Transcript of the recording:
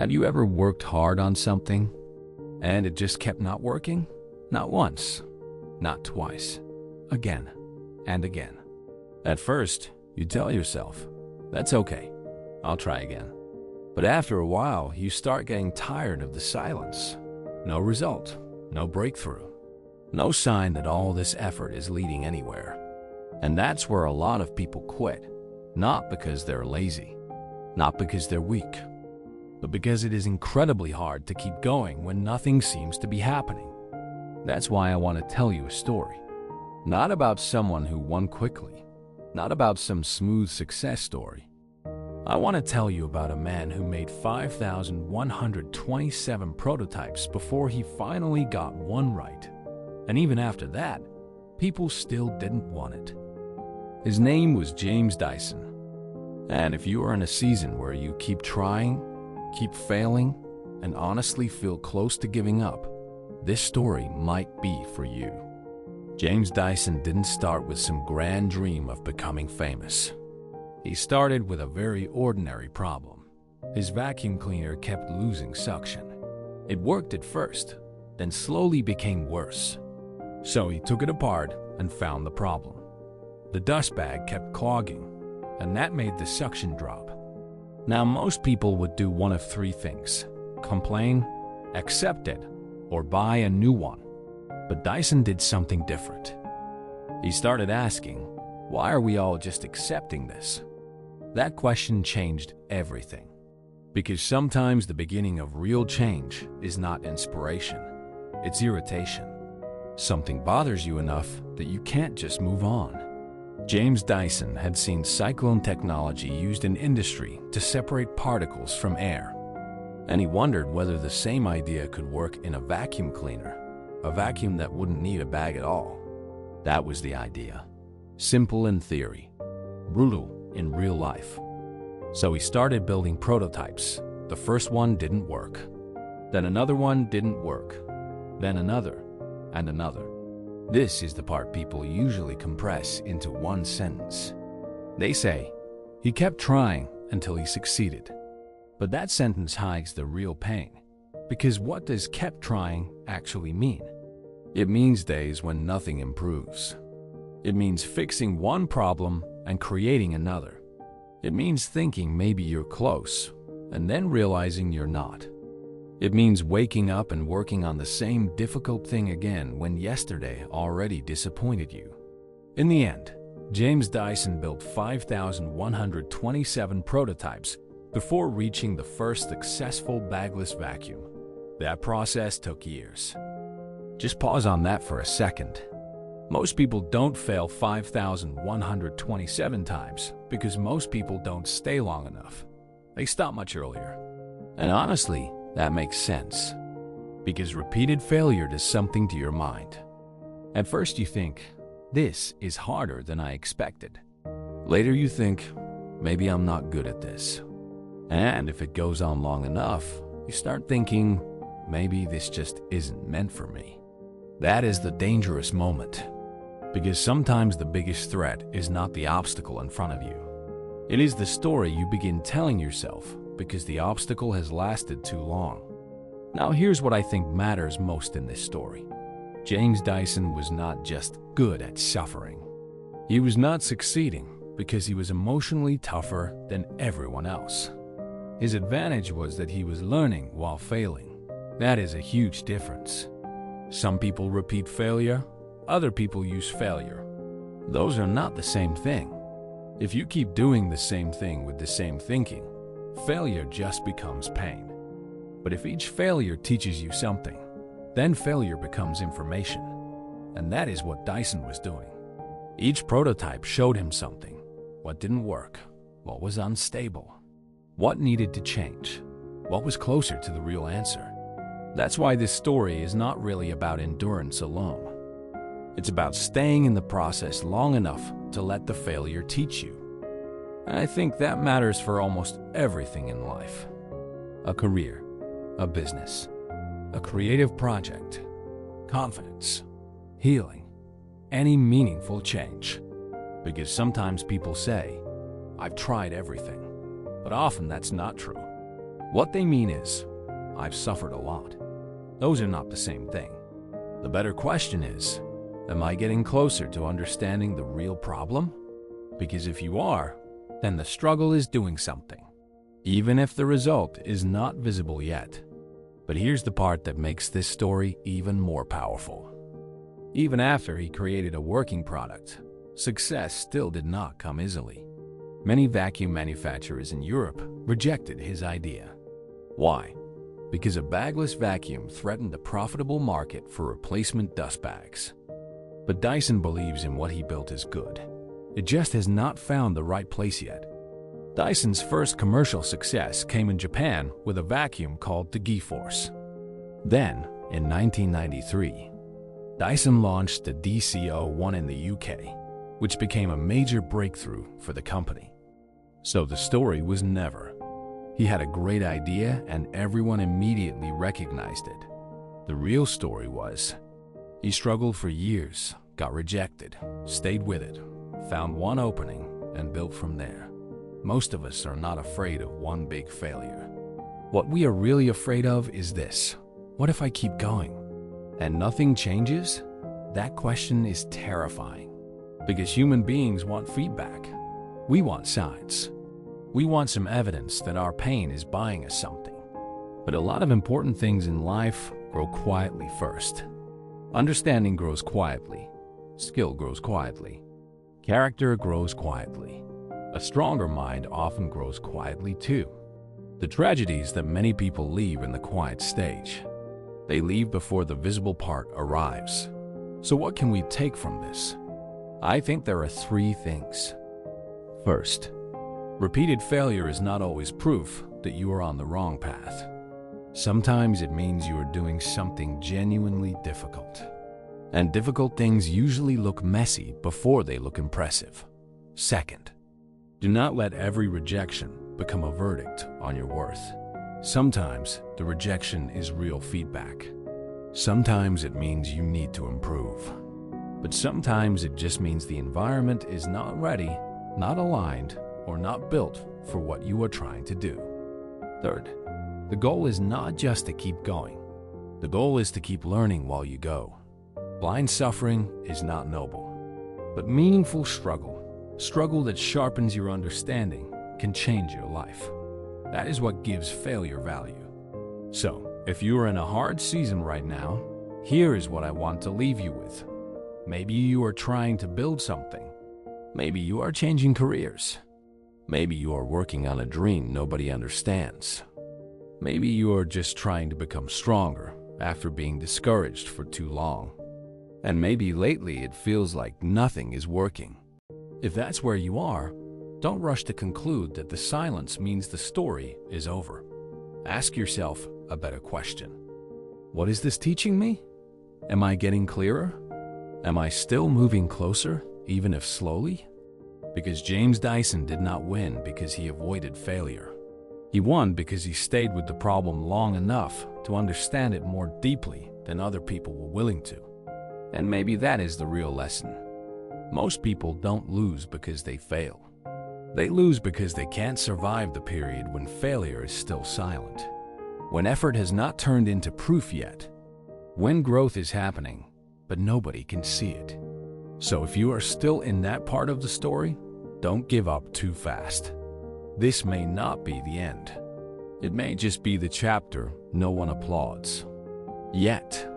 Have you ever worked hard on something and it just kept not working? Not once, not twice, again and again. At first, you tell yourself, that's okay, I'll try again. But after a while, you start getting tired of the silence. No result, no breakthrough, no sign that all this effort is leading anywhere. And that's where a lot of people quit, not because they're lazy, not because they're weak, but because it is incredibly hard to keep going when nothing seems to be happening. That's why I want to tell you a story. Not about someone who won quickly, not about some smooth success story. I want to tell you about a man who made 5,127 prototypes before he finally got one right. And even after that, people still didn't want it. His name was James Dyson. And if you are in a season where you keep trying, keep failing, and honestly feel close to giving up, this story might be for you. James Dyson didn't start with some grand dream of becoming famous. He started with a very ordinary problem. His vacuum cleaner kept losing suction. It worked at first, then slowly became worse. So he took it apart and found the problem. The dust bag kept clogging, and that made the suction drop. Now, most people would do one of three things: complain, accept it, or buy a new one. But Dyson did something different. He started asking, why are we all just accepting this? That question changed everything. Because sometimes the beginning of real change is not inspiration, it's irritation. Something bothers you enough that you can't just move on. James Dyson had seen cyclone technology used in industry to separate particles from air. And he wondered whether the same idea could work in a vacuum cleaner, a vacuum that wouldn't need a bag at all. That was the idea. Simple in theory, brutal in real life. So he started building prototypes. The first one didn't work. Then another one didn't work. Then another, and another. This is the part people usually compress into one sentence. They say, he kept trying until he succeeded. But that sentence hides the real pain. Because what does kept trying actually mean? It means days when nothing improves. It means fixing one problem and creating another. It means thinking maybe you're close and then realizing you're not. It means waking up and working on the same difficult thing again when yesterday already disappointed you. In the end, James Dyson built 5,127 prototypes before reaching the first successful bagless vacuum. That process took years. Just pause on that for a second. Most people don't fail 5,127 times because most people don't stay long enough. They stop much earlier. And honestly, that makes sense. Because repeated failure does something to your mind. At first you think, this is harder than I expected. Later you think, maybe I'm not good at this. And if it goes on long enough, you start thinking, maybe this just isn't meant for me. That is the dangerous moment. Because sometimes the biggest threat is not the obstacle in front of you. It is the story you begin telling yourself because the obstacle has lasted too long. Now here's what I think matters most in this story. James Dyson was not just good at suffering. He was not succeeding because he was emotionally tougher than everyone else. His advantage was that he was learning while failing. That is a huge difference. Some people repeat failure, other people use failure. Those are not the same thing. If you keep doing the same thing with the same thinking, failure just becomes pain. But if each failure teaches you something, then failure becomes information. And that is what Dyson was doing. Each prototype showed him something. What didn't work, what was unstable, what needed to change, what was closer to the real answer. That's why this story is not really about endurance alone. It's about staying in the process long enough to let the failure teach you. And I think that matters for almost everything in life. A career, a business, a creative project, confidence, healing, any meaningful change. Because sometimes people say, I've tried everything, but often that's not true. What they mean is, I've suffered a lot. Those are not the same thing. The better question is, am I getting closer to understanding the real problem? Because if you are, then the struggle is doing something, even if the result is not visible yet. But here's the part that makes this story even more powerful. Even after he created a working product, success still did not come easily. Many vacuum manufacturers in Europe rejected his idea. Why? Because a bagless vacuum threatened the profitable market for replacement dust bags. But Dyson believes in what he built is good. It just has not found the right place yet. Dyson's first commercial success came in Japan with a vacuum called the G-Force. Then, in 1993, Dyson launched the DC-01 in the UK, which became a major breakthrough for the company. So the story was never. He had a great idea and everyone immediately recognized it. The real story was, he struggled for years, got rejected, stayed with it, found one opening, and built from there. Most of us are not afraid of one big failure. What we are really afraid of is this: what if I keep going and nothing changes? That question is terrifying, because human beings want feedback. We want signs. We want some evidence that our pain is buying us something. But a lot of important things in life grow quietly first. Understanding grows quietly. Skill grows quietly. Character grows quietly. A stronger mind often grows quietly too. The tragedies that many people leave in the quiet stage. They leave before the visible part arrives. So what can we take from this? I think there are 3 things. First, repeated failure is not always proof that you are on the wrong path. Sometimes it means you are doing something genuinely difficult. And difficult things usually look messy before they look impressive. Second, do not let every rejection become a verdict on your worth. Sometimes the rejection is real feedback. Sometimes it means you need to improve. But sometimes it just means the environment is not ready, not aligned, or not built for what you are trying to do. Third, the goal is not just to keep going. The goal is to keep learning while you go. Blind suffering is not noble, but meaningful struggle that sharpens your understanding, can change your life. That is what gives failure value. So, if you are in a hard season right now, here is what I want to leave you with. Maybe you are trying to build something. Maybe you are changing careers. Maybe you are working on a dream nobody understands. Maybe you are just trying to become stronger after being discouraged for too long. And maybe lately it feels like nothing is working. If that's where you are, don't rush to conclude that the silence means the story is over. Ask yourself a better question. What is this teaching me? Am I getting clearer? Am I still moving closer, even if slowly? Because James Dyson did not win because he avoided failure. He won because he stayed with the problem long enough to understand it more deeply than other people were willing to. And maybe that is the real lesson. Most people don't lose because they fail. They lose because they can't survive the period when failure is still silent, when effort has not turned into proof yet, when growth is happening, but nobody can see it. So if you are still in that part of the story, don't give up too fast. This may not be the end. It may just be the chapter no one applauds. Yet.